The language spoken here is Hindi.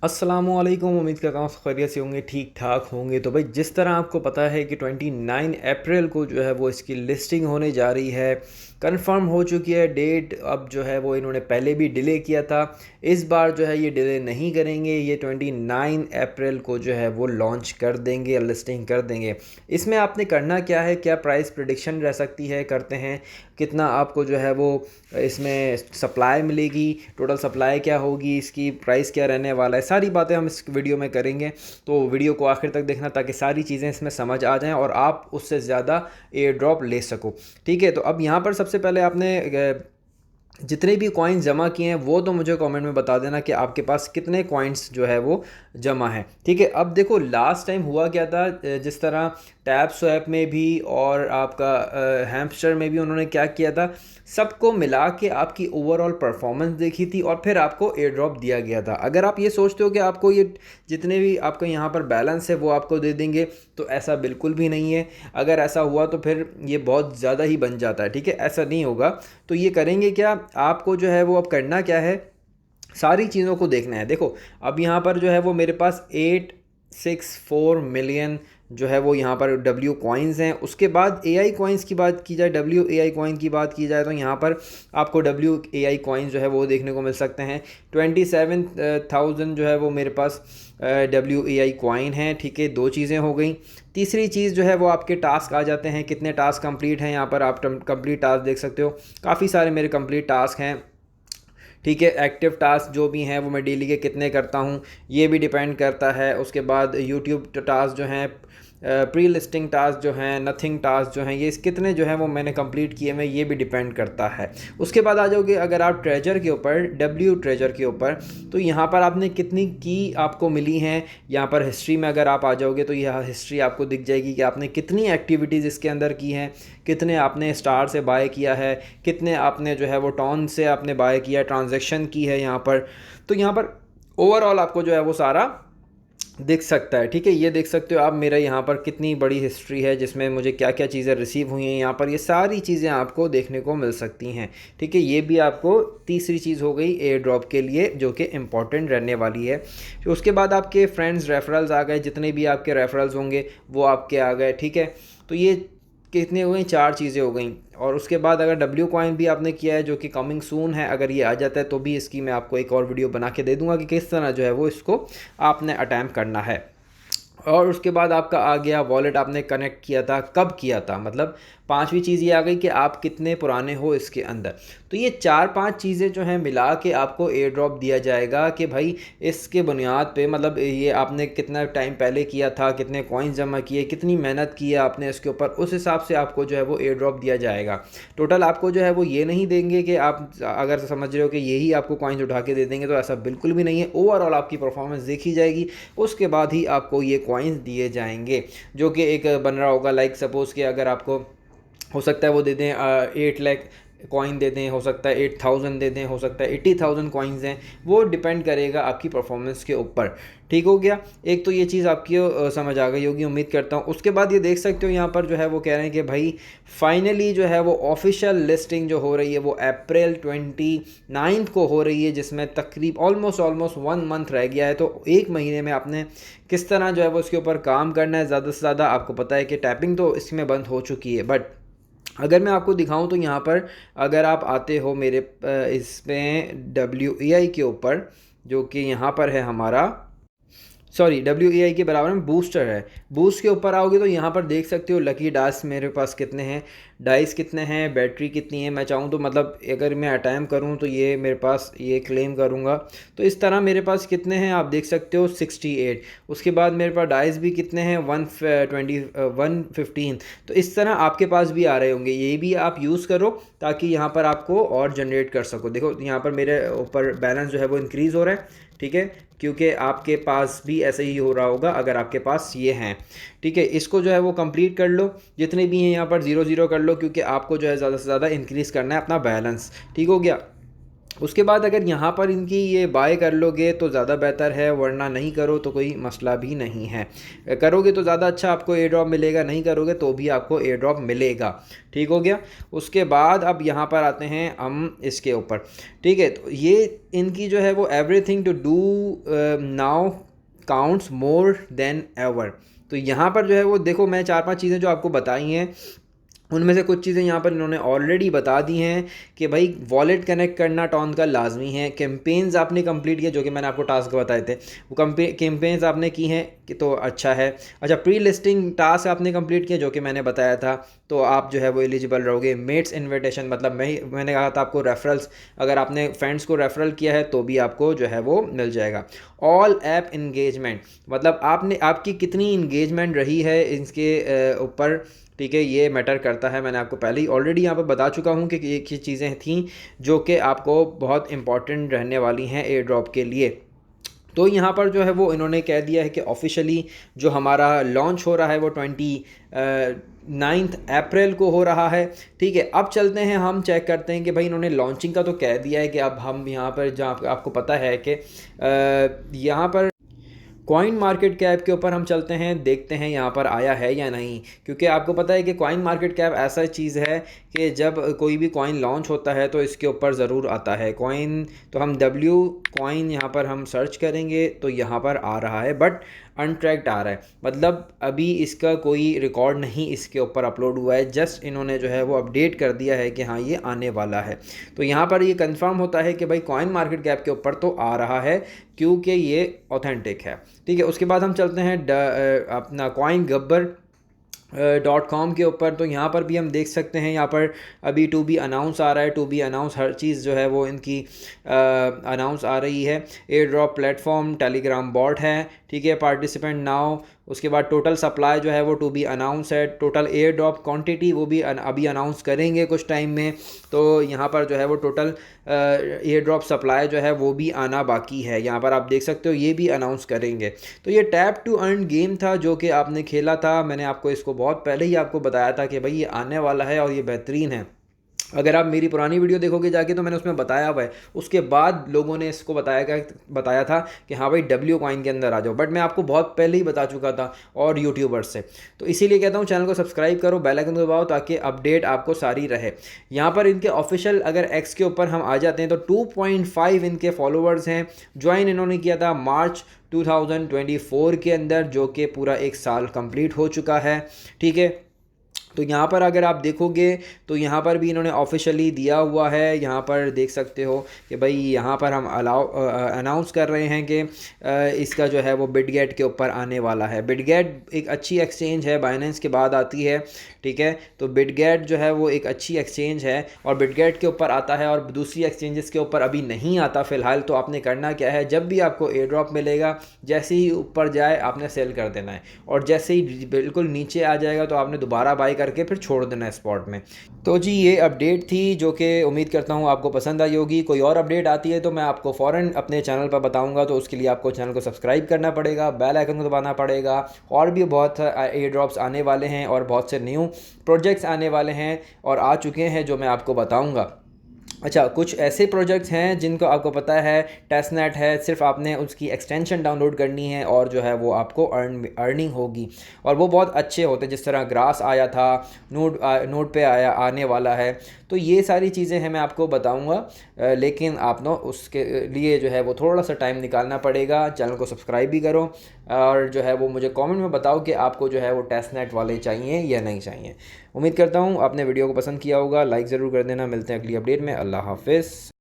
अस्सलामुअलैकुम। उम्मीद करता हूँ खैरियत से होंगे, ठीक ठाक होंगे। तो भाई जिस तरह आपको पता है कि 29 अप्रैल को जो है वो इसकी लिस्टिंग होने जा रही है, कंफर्म हो चुकी है डेट। अब जो है वो इन्होंने पहले भी डिले किया था, इस बार जो है ये डिले नहीं करेंगे, ये 29 अप्रैल को जो है वो लॉन्च कर देंगे, लिस्टिंग कर देंगे। इसमें आपने करना क्या है, क्या प्राइस प्रिडिक्शन रह सकती है, करते हैं कितना आपको जो है वो इसमें सप्लाई मिलेगी, टोटल सप्लाई क्या होगी, इसकी प्राइस क्या रहने वाला है, सारी बातें हम इस वीडियो में करेंगे। तो वीडियो को आखिर तक देखना ताकि सारी चीज़ें इसमें समझ आ जाएं और आप उससे ज़्यादा एयर ड्रॉप ले सको। ठीक है, तो अब यहाँ पर सबसे पहले आपने जितने भी कॉइन्स जमा किए हैं वो तो मुझे कमेंट में बता देना कि आपके पास कितने कॉइन्स जो है वो जमा है। ठीक है, अब देखो लास्ट टाइम हुआ क्या था, जिस तरह टैप स्वैप में भी और आपका हैम्स्टर में भी उन्होंने क्या किया था, सबको मिला के आपकी ओवरऑल परफॉर्मेंस देखी थी और फिर आपको एयर ड्रॉप दिया गया था। अगर आप ये सोचते हो कि आपको ये जितने भी आपका यहाँ पर बैलेंस है वो आपको दे देंगे, तो ऐसा बिल्कुल भी नहीं है। अगर ऐसा हुआ तो फिर ये बहुत ज़्यादा ही बन जाता है। ठीक है, ऐसा नहीं होगा। तो ये करेंगे क्या, आपको जो है वो अब करना क्या है, सारी चीज़ों को देखना है। देखो अब यहाँ पर जो है वो मेरे पास 864 मिलियन जो है वो यहाँ पर डब्ल्यू कॉइन्स हैं। उसके बाद ए आई कॉइन्स की बात की जाए, डब्ल्यू ए आई कॉइन की बात की जाए, तो यहाँ पर आपको डब्ल्यू ए आई कॉइन्स जो है वो देखने को मिल सकते हैं। 27,000 जो है वो मेरे पास डब्ल्यू ए आई कॉइन है। ठीक है, दो चीज़ें हो गई। तीसरी चीज़ जो है वो आपके टास्क आ जाते हैं, कितने टास्क कंप्लीट हैं। यहाँ पर आप कंप्लीट टास्क देख सकते हो, काफ़ी सारे मेरे कंप्लीट टास्क हैं। ठीक है, एक्टिव टास्क जो भी हैं वो मैं डेली के कितने करता हूँ ये भी डिपेंड करता है। उसके बाद यूट्यूब टास्क जो हैं, प्री लिस्टिंग टास्क जो हैं, नथिंग टास्क जो हैं, ये कितने जो हैं वो मैंने कंप्लीट किए हैं ये भी डिपेंड करता है। उसके बाद आ जाओगे अगर आप ट्रेजर के ऊपर, डब्ल्यू ट्रेजर के ऊपर, तो यहाँ पर आपने कितनी की आपको मिली हैं। यहाँ पर हिस्ट्री में अगर आप आ जाओगे तो यह हिस्ट्री आपको दिख जाएगी कि आपने कितनी एक्टिविटीज़ इसके अंदर की हैं, कितने आपने स्टार से बाय किया है, कितने आपने जो है वो टॉन से आपने बाय किया, ट्रांजैक्शन की है यहाँ पर। तो यहाँ पर ओवरऑल आपको जो है वो सारा दिख सकता है। ठीक है, ये देख सकते हो आप मेरा यहाँ पर कितनी बड़ी हिस्ट्री है, जिसमें मुझे क्या क्या चीज़ें रिसीव हुई हैं। यहाँ पर ये सारी चीज़ें आपको देखने को मिल सकती हैं। ठीक है, ये भी आपको तीसरी चीज़ हो गई एयर ड्रॉप के लिए, जो कि इम्पॉर्टेंट रहने वाली है। तो उसके बाद आपके फ्रेंड्स रेफरल्स आ गए, जितने भी आपके रेफरल्स होंगे वो आपके आ गए। ठीक है, तो ये कितनी हो गई, चार चीज़ें हो गई। और उसके बाद अगर डब्ल्यू कॉइन भी आपने किया है जो कि कमिंग सून है, अगर ये आ जाता है तो भी इसकी मैं आपको एक और वीडियो बना के दे दूंगा कि किस तरह जो है वो इसको आपने अटैम्प्ट करना है। और उसके बाद आपका आ गया वॉलेट, आपने कनेक्ट किया था, कब किया था, मतलब पांचवी चीज़ ये आ गई कि आप कितने पुराने हो इसके अंदर। तो ये चार पांच चीज़ें जो हैं मिला के आपको एयर ड्रॉप दिया जाएगा कि भाई इसके बुनियाद पे, मतलब ये आपने कितना टाइम पहले किया था, कितने कॉइन्स जमा किए, कितनी मेहनत की है आपने इसके ऊपर, उस हिसाब से आपको जो है वो एयर ड्रॉप दिया जाएगा। टोटल आपको जो है वो ये नहीं देंगे कि आप अगर समझ रहे हो कि यही आपको कॉइन्स उठा के दे देंगे, तो ऐसा बिल्कुल भी नहीं है। ओवरऑल आपकी परफॉर्मेंस देखी जाएगी, उसके बाद ही आपको ये कॉइन्स दिए जाएंगे, जो कि एक बन रहा होगा। लाइक सपोज़ कि अगर आपको हो सकता है वो दे दें 8 लाख कॉइन दे दें, हो सकता है 8,000 दे दें, हो सकता है 80,000 कॉइन्स हैं, वो डिपेंड करेगा आपकी परफॉर्मेंस के ऊपर। ठीक हो गया, एक तो ये चीज़ आपकी समझ आ गई होगी उम्मीद करता हूँ। उसके बाद ये देख सकते हो यहाँ पर जो है वो कह रहे हैं कि भाई फाइनली जो है वो ऑफिशियल लिस्टिंग जो हो रही है वो अप्रैल 29 को हो रही है, जिसमें तकरीब ऑलमोस्ट 1 मंथ रह गया है। तो एक महीने में आपने किस तरह जो है वो इसके ऊपर काम करना है ज़्यादा से ज़्यादा। आपको पता है कि टैपिंग तो इसमें बंद हो चुकी है, बट अगर मैं आपको दिखाऊं तो यहाँ पर अगर आप आते हो मेरे इसमें डब्ल्यू ए आई के ऊपर, जो कि यहाँ पर है हमारा, सॉरी डब्ल्यू ए आई के बराबर में बूस्टर है, बूस्ट के ऊपर आओगे तो यहाँ पर देख सकते हो लकी डाइस मेरे पास कितने हैं, डाइस कितने हैं, बैटरी कितनी है। मैं चाहूँ तो मतलब अगर मैं अटैम्प करूँ तो ये मेरे पास, ये क्लेम करूँगा तो इस तरह मेरे पास कितने हैं आप देख सकते हो 68। उसके बाद मेरे पास डाइस भी कितने हैं 115। तो इस तरह आपके पास भी आ रहे होंगे, ये भी आप यूज़ करो ताकि यहाँ पर आपको और जनरेट कर सको। देखो यहाँ पर मेरे ऊपर बैलेंस जो है वो इंक्रीज़ हो रहा है। ठीक है, क्योंकि आपके पास भी ऐसे ही हो रहा होगा अगर आपके पास ये हैं। ठीक है, इसको जो है वो कंप्लीट कर लो, जितने भी हैं यहाँ पर 0 0 कर लो, क्योंकि आपको जो है ज़्यादा से ज़्यादा इंक्रीज़ करना है अपना बैलेंस। ठीक हो गया। उसके बाद अगर यहाँ पर इनकी ये बाय कर लोगे तो ज़्यादा बेहतर है, वरना नहीं करो तो कोई मसला भी नहीं है। करोगे तो ज़्यादा अच्छा आपको एयर ड्रॉप मिलेगा, नहीं करोगे तो भी आपको एयर ड्रॉप मिलेगा। ठीक हो गया। उसके बाद अब यहाँ पर आते हैं हम इसके ऊपर। ठीक है, तो ये इनकी जो है वो everything to do now counts more than ever. तो यहाँ पर जो है वो देखो, मैं 4-5 चीज़ें जो आपको बताई हैं उनमें से कुछ चीज़ें यहाँ पर इन्होंने ऑलरेडी बता दी हैं कि भाई वॉलेट कनेक्ट करना टॉन का लाजमी है। कैंपेन्स आपने कंप्लीट किया, जो कि मैंने आपको टास्क बताए थे, वो कैंपेन्स आपने की हैं कि तो अच्छा है। अच्छा, प्री लिस्टिंग टास्क आपने कंप्लीट किया, जो कि मैंने बताया था, तो आप जो है वो एलिजिबल रहोगे। मेट्स इन्विटेशन, मतलब मैंने कहा था आपको रेफरल्स, अगर आपने फ्रेंड्स को रेफरल किया है तो भी आपको जो है वो मिल जाएगा। ऑल ऐप इंगेजमेंट, मतलब आपकी कितनी इंगेजमेंट रही है इसके ऊपर। ठीक है, ये मैटर करता है। मैंने आपको पहले ही ऑलरेडी यहाँ पर बता चुका हूँ कि ये चीज़ें थीं जो कि आपको बहुत इंपॉर्टेंट रहने वाली हैं एयर ड्रॉप के लिए। तो यहाँ पर जो है वो इन्होंने कह दिया है कि ऑफिशियली जो हमारा लॉन्च हो रहा है वो 29 अप्रैल को हो रहा है। ठीक है, अब चलते हैं, हम चेक करते हैं कि भाई इन्होंने लॉन्चिंग का तो कह दिया है कि अब हम यहाँ पर जहाँ आपको पता है कि यहाँ पर कॉइन मार्केट कैप के ऊपर हम चलते हैं, देखते हैं यहाँ पर आया है या नहीं। क्योंकि आपको पता है कि कॉइन मार्केट कैप ऐसा चीज़ है कि जब कोई भी कॉइन लॉन्च होता है तो इसके ऊपर ज़रूर आता है कॉइन। तो हम डब्ल्यू कॉइन यहाँ पर हम सर्च करेंगे तो यहाँ पर आ रहा है, बट अनट्रैक्ड आ रहा है, मतलब अभी इसका कोई रिकॉर्ड नहीं इसके ऊपर अपलोड हुआ है। जस्ट इन्होंने जो है वो अपडेट कर दिया है कि हाँ ये आने वाला है। तो यहाँ पर ये कंफर्म होता है कि भाई कॉइन मार्केट कैप के ऊपर तो आ रहा है, क्योंकि ये ऑथेंटिक है। ठीक है, उसके बाद हम चलते हैं अपना कॉइन गब्बर .com के ऊपर। तो यहाँ पर भी हम देख सकते हैं, यहाँ पर अभी टू बी अनाउंस आ रहा है, टू बी अनाउंस हर चीज़ जो है वो इनकी अनाउंस आ रही है। Air drop platform, Telegram bot है। ठीक है, पार्टिसिपेंट नाउ। उसके बाद टोटल सप्लाई जो है वो टू बी अनाउंस है। टोटल एयर ड्रॉप क्वांटिटी वो भी अभी अनाउंस करेंगे कुछ टाइम में। तो यहाँ पर जो है वो टोटल एयर ड्रॉप सप्लाई जो है वो भी आना बाकी है। यहाँ पर आप देख सकते हो ये भी अनाउंस करेंगे। तो ये टैप टू अर्न गेम था जो कि आपने खेला था, मैंने आपको इसको बहुत पहले ही आपको बताया था कि भाई ये आने वाला है और ये बेहतरीन है। अगर आप मेरी पुरानी वीडियो देखोगे जाके तो मैंने उसमें बताया हुआ है। उसके बाद लोगों ने इसको बताया था कि हाँ भाई डब्ल्यू कॉइन के अंदर आ जाओ, बट मैं आपको बहुत पहले ही बता चुका था और यूट्यूबर्स से। तो इसीलिए कहता हूँ चैनल को सब्सक्राइब करो, बेल आइकन दबाओ ताकि अपडेट आपको सारी रहे। यहाँ पर इनके ऑफिशियल अगर एक्स के ऊपर हम आ जाते हैं तो 2.5 इनके फॉलोअर्स हैं। ज्वाइन इन्होंने किया था मार्च 2024 के अंदर, जो कि पूरा 1 साल कंप्लीट हो चुका है। ठीक है, तो यहाँ पर अगर आप देखोगे तो यहाँ पर भी इन्होंने ऑफिशियली दिया हुआ है। यहाँ पर देख सकते हो कि भाई यहाँ पर हम अनाउंस कर रहे हैं कि इसका जो है वो बिटगेट के ऊपर आने वाला है। बिटगेट एक अच्छी एक्सचेंज है, बाइनेंस के बाद आती है। ठीक है, तो बिटगेट जो है वो एक अच्छी एक्सचेंज है और बिटगेट के ऊपर आता है और दूसरी एक्सचेंजेस के ऊपर अभी नहीं आता फ़िलहाल। तो आपने करना क्या है, जब भी आपको एयर ड्रॉप मिलेगा जैसे ही ऊपर जाए आपने सेल कर देना है, और जैसे ही बिल्कुल नीचे आ जाएगा तो आपने दोबारा बाई करके फिर छोड़ देना है स्पॉट में। तो जी ये अपडेट थी जो कि उम्मीद करता हूँ आपको पसंद आई होगी। कोई और अपडेट आती है तो मैं आपको फ़ौरन अपने चैनल पर बताऊँगा। तो उसके लिए आपको चैनल को सब्सक्राइब करना पड़ेगा, बेल आइकन को दबाना पड़ेगा। और भी बहुत एयर ड्रॉप्स आने वाले हैं और बहुत से न्यू प्रोजेक्ट्स आने वाले हैं और आ चुके हैं जो मैं आपको बताऊँगा। अच्छा, कुछ ऐसे प्रोजेक्ट्स हैं जिनको आपको पता है टेस्टनेट है, सिर्फ आपने उसकी एक्सटेंशन डाउनलोड करनी है और जो है वो आपको अर्निंग होगी, और वो बहुत अच्छे होते हैं। जिस तरह ग्रास आया था, नोड पे आने वाला है। तो ये सारी चीज़ें हैं मैं आपको बताऊंगा, लेकिन आप ना उसके लिए जो है वो थोड़ा सा टाइम निकालना पड़ेगा। चैनल को सब्सक्राइब भी करो और जो है वो मुझे कमेंट में बताओ कि आपको जो है वो टेस्टनेट वाले चाहिए या नहीं चाहिए। उम्मीद करता हूँ आपने वीडियो को पसंद किया होगा, लाइक ज़रूर कर देना। मिलते हैं अगली अपडेट में। अल्लाह हाफिज़।